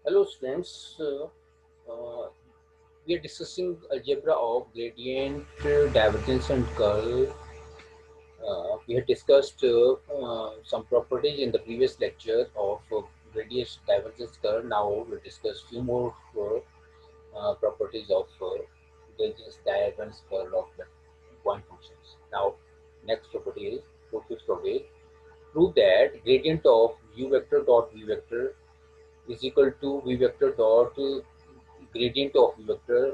Hello students, we are discussing algebra of gradient, divergence and curl. We had discussed some properties in the previous lecture of gradient, divergence, curl. Now we'll discuss few more properties of gradient, divergence, curl of the point functions. Now, next property is fifth property. Prove that gradient of u vector dot v vector is equal to v vector dot gradient of v vector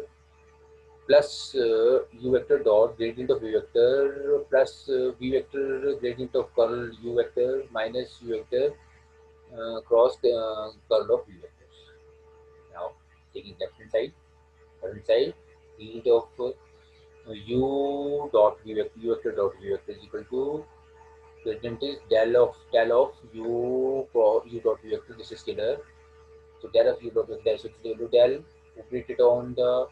plus u vector dot gradient of v vector plus v vector gradient of curl u vector minus u vector cross curl of v vector. Now taking left hand side, right hand side, gradient of u dot v vector, u vector dot v vector is equal to gradient is del of u dot v vector. This is scalar. So del of u dot vector is equal to del operated on the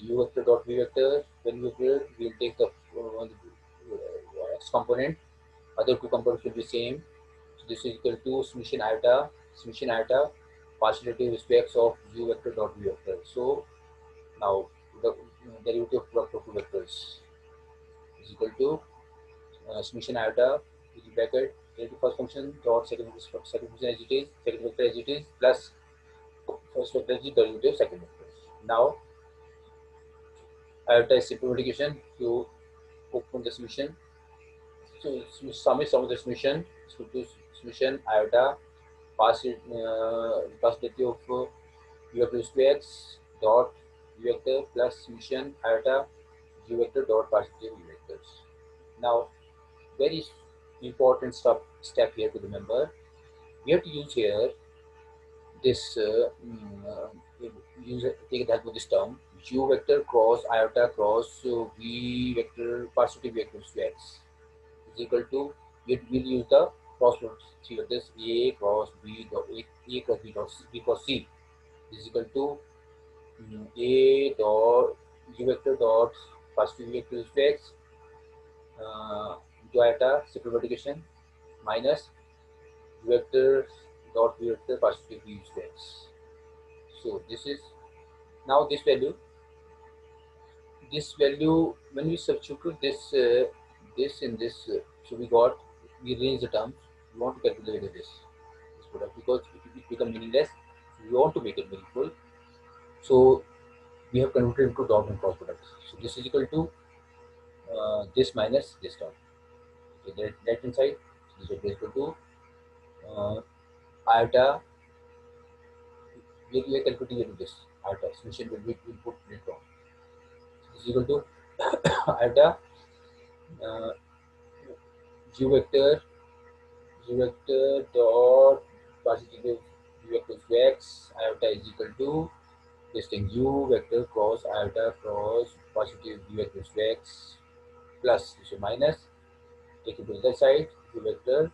u vector dot v vector. When we will we'll take the x component. Other two components will be same. So this is equal to summation iota partial derivative respects of u vector dot v vector. So now the derivative product of two vectors is equal to summation iota within bracket derivative first function dot second function as it is, second vector as it is, plus first vector is the derivative second vector. Now iota is simple multiplication to open the summation. So sum of the summation is equal to summation iota possibility of u vector squares dot u vector plus summation iota u vector dot possibility of u vectors. Now very important step here to remember. We have to use here this use take the help of this term u vector cross iota cross v vector positive vector squares is equal to we'll use the cross products. See this a cross b dot a cross b dot b cross c is equal to a dot u vector dot positive vector squares into iota simple multiplication minus u vector dot v vector positive v squares. So this is now this value when we substitute this in this so we range the terms. We want to calculate this product because it become meaningless. So we want to make it meaningful, so we have converted into dot and cross product. So this is equal to this minus this term. Okay, that inside, so this is equal to uh, iota. We are calculating into this iota summation will be input later on. So this is equal to iota uh, u vector dot positive u vector x iota is equal to this thing u vector cross iota cross positive u vector x plus so minus take it to the other side u vector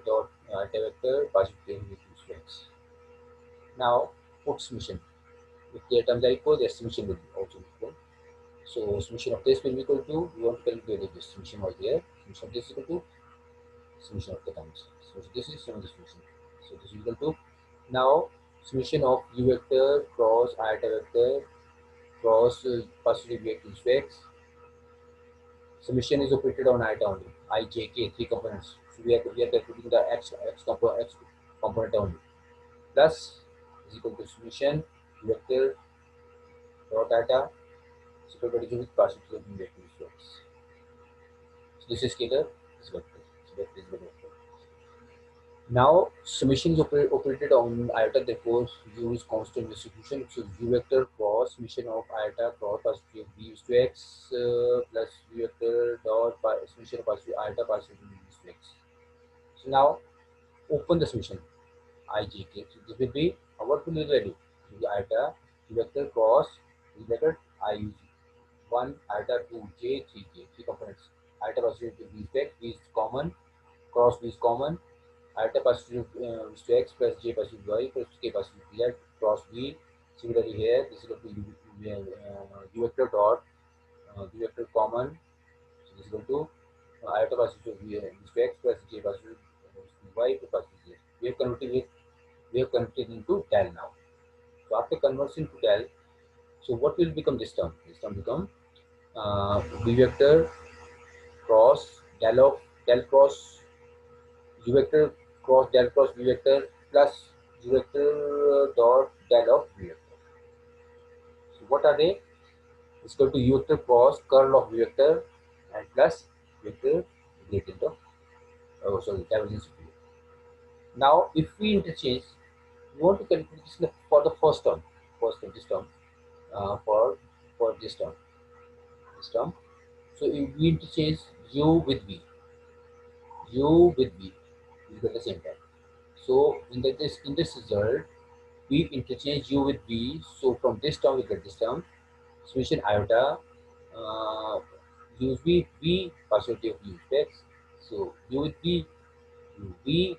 dot iota vector positive u vector x. Now put summation. If the terms are equal, the summation will be also equal. So summation of this will be equal to we want to calculate this summation over here. Summation of this is equal to summation of the terms. So this is some of the solution. So this is equal to now summation of u vector cross iota vector cross positive vector x. Summation is operated on iota only. I, j, k, three components. So we are calculating the x component only. Plus is equal to summation u vector dot iota is equal to with positive vector x. So this is scalar. This vector. So vector is the vector. Now summation is operated on iota, therefore use constant distribution. So u vector cross summation of iota cross positive v is to x plus v vector dot summation of positive iota positive v is to x. So now open the summation ijk. So this will be what will be the value? So the iota u vector cross v vector I 1 iota 2 j 3 k, three components. Iota positive v is to x, v is common, cross v is common, iota positive is to x plus j positive y plus k positive z cross v. Similarly here, this is equal to u vector dot v vector common. So this is equal to iota positive v is to x plus j positive y plus positive z. We have converted we have converted into del now. So after conversion to del, so what will become this term? This term become v vector cross del cross u vector cross del cross v vector plus u vector dot del of v vector. So what are they? It's equal to u vector cross curl of v vector and plus vector gradient of divergence of v vector. Now if we interchange, we want to calculate this for the first term, this term, for this term. So if we interchange u with v, u with v, we get the same time. So in this result, we interchange u with v. So from this term we get this term. Summation iota, uh, use v partiality of u x. So u with v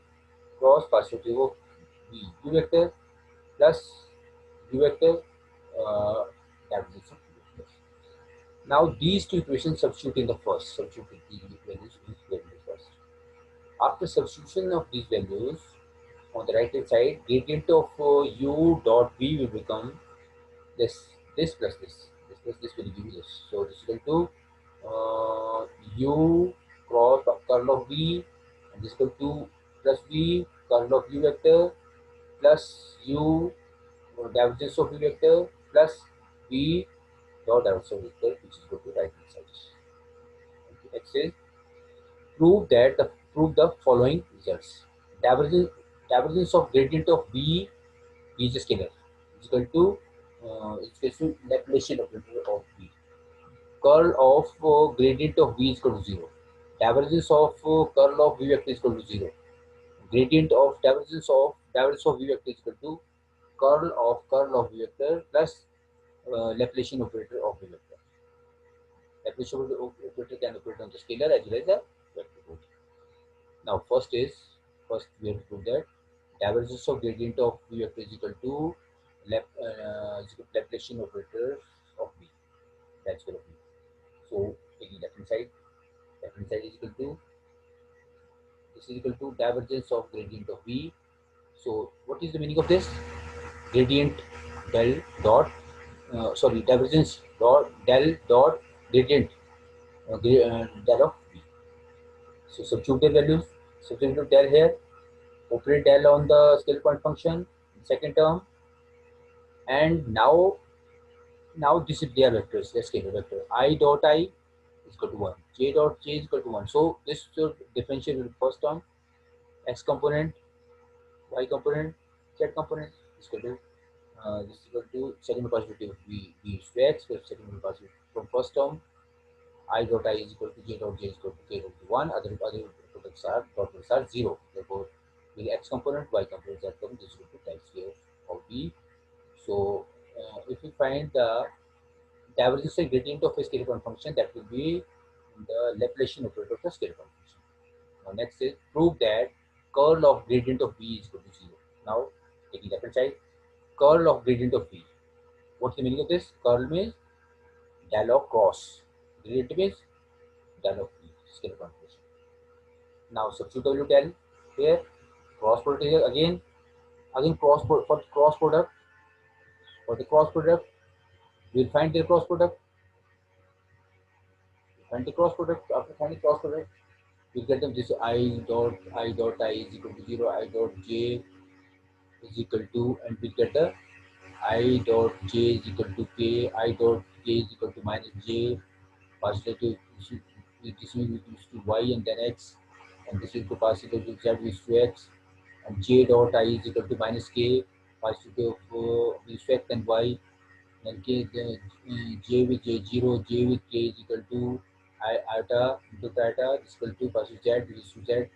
cross partiality of v u vector plus u vector divergence of u vector. Now these two equations substitute in the first. Substitute these values in the first. After substitution of these values on the right hand side, gradient of u dot v will become this plus this will give you this. So this is equal to u cross curl of v, and this is equal to plus v curl of u vector plus u divergence of v vector plus v dot divergence of vector, which is equal to right hand side. Okay, next is prove the following results. Divergence divergence of gradient of v is a scalar is equal to Laplacian operator of v. Curl of gradient of v is equal to 0. Divergence of curl of v vector is equal to 0. Gradient of divergence of v vector is equal to curl of v vector plus Laplacian operator of v vector. Laplacian operator can operate on the scalar as well as the vector. Now first we have to prove that divergence of gradient of v vector is equal to Laplacian operator of v. That's equal to v. So taking left hand side is equal to this is equal to divergence of gradient of v. So what is the meaning of this? Gradient del dot divergence dot del dot gradient del of v. So substitute the values, substitute del here, operate del on the scale point function, second term, and now this is their vectors, their scalar vector. I dot I is equal to 1, j dot j is equal to 1. So this should differentiate with first term, x component, y component, z component is equal to this is equal to second possibility of v to x plus second possibility from first term. I dot I is equal to j dot j is equal to k dot 1. Other products are 0. Therefore, the x component, y component, z component is equal to type sphere of v. So if we find the divergence and gradient of a scalar point function, that will be the Laplacian operator of the scalar point function. Now next is prove that curl of gradient of v is equal to 0. Now taking left hand side, curl of gradient of v. What's the meaning of this? Curl means del of cross. Gradient means del of v, scalar point function. Now substitute value del here. Cross product here again cross for cross product. For the cross product, we will find the cross product. Find the cross product. After finding cross product, we get them this I dot I is equal to 0, I dot j is equal to, and we get the I dot j is equal to k, I dot k is equal to minus j, positive this will be equals to y and then x, and this is to positive to z is to x, and j dot I is equal to minus k, positive is to x and y, then k j with j 0, j with k is equal to iota into iota is equal to positive z which is to z,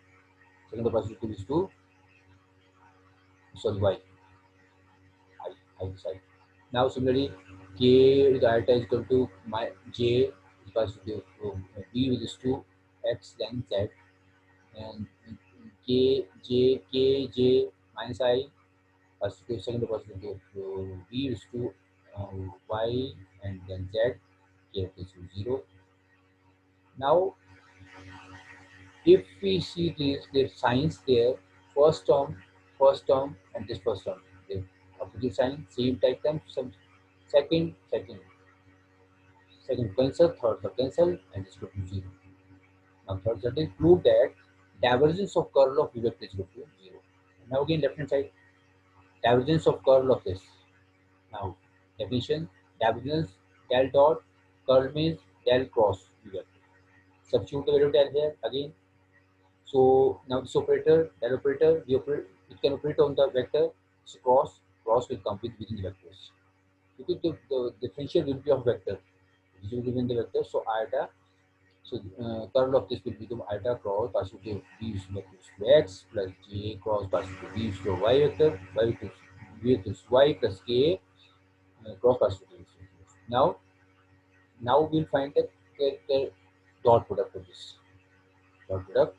second the positive is to sorry y I side. Now similarly k with iota is equal to my j is positive b which is to x then z, and k j minus I positive second positive b is to y and then z, k is to 0. Now if we see this their signs there, first term first term and this first term. The opposite sign, same type term, some second cancel, third cancel, and this will be 0. Now third sentence, prove that divergence of curl of V vector is equal to 0. Now again left hand side, divergence of curl of this. Now definition, divergence del dot curl means del cross V vector. Substitute the value of del here again. So now this operator, del operator, it can operate on the vector. So cross will come within the vectors. Because the differential will be of vector. This will be within the vector. So iota. So curl of this will become iota cross partial v vector to x plus j cross partial v to y vector, v vector y plus k cross partial v. Now we'll find the dot product of this. Dot product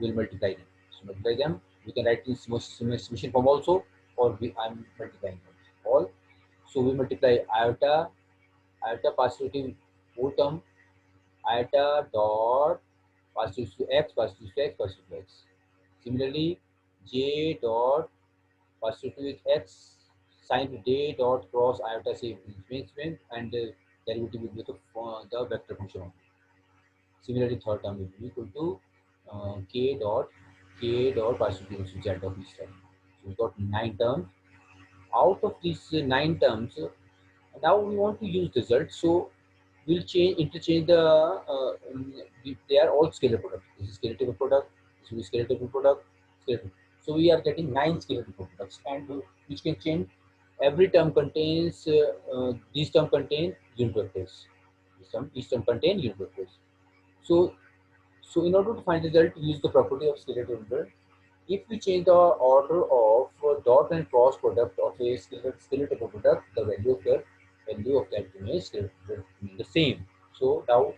will multiply them. So multiply them. We can write in summation form also, or I'm multiplying them all. So we multiply iota partial whole term, iota dot partial to x, partial to x, partial to x. Similarly, j dot partial to with x, sin j dot cross iota say means and derivative will be the vector function only. Similarly, third term will be equal to k dot partial to z of each term. So we got 9 terms. Out of these 9 terms, now we want to use result. So we'll interchange the they are all scalar products. This is scalar table product, this will be scalar table product, scalar. So we are getting 9 scalar table products, and which can change. Every term contains these term contain unit vectors. Each term contain unit vectors. So in order to find the result, we use the property of scalar table. If we change the order of dot and cross product of a scalar table product, the value of that image will remain the same. So now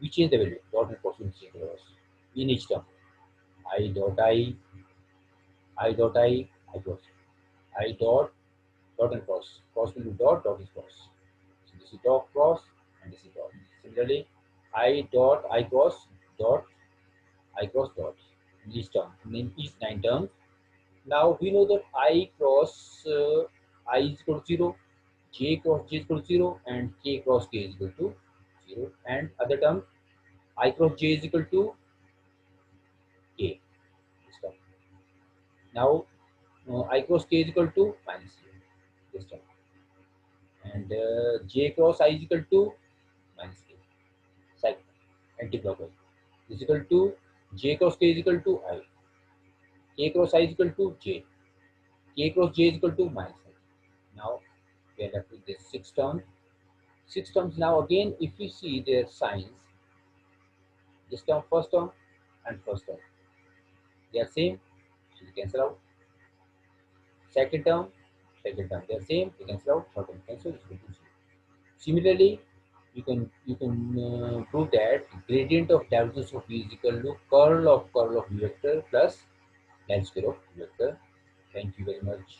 we change the value. Dot and cross will change the values in each term. I dot I dot I cross. I dot and cross. Cross will be dot is cross. So this is dot cross and this is dot. Similarly, I cross dot dot in each term. In each 9 terms. Now we know that I cross I is equal to 0, j cross j is equal to 0, and k cross k is equal to 0. And other term, I cross j is equal to k. This term. Now I cross k is equal to minus k. This term. And j cross I is equal to minus k. Cycle. Anti-clockwise. Is equal to j cross k is equal to I. K cross I is equal to j. K cross j is equal to minus I. Now we are left with this 6 terms. 6 terms. Now again, if we see their signs, this term, first term, and first term, they are same, so we cancel out. Second term, they are same, we cancel out. Third term cancel, is equal to 0. Similarly, you can prove that gradient of divergence of V is equal to curl of V vector plus del square of V vector. Thank you very much.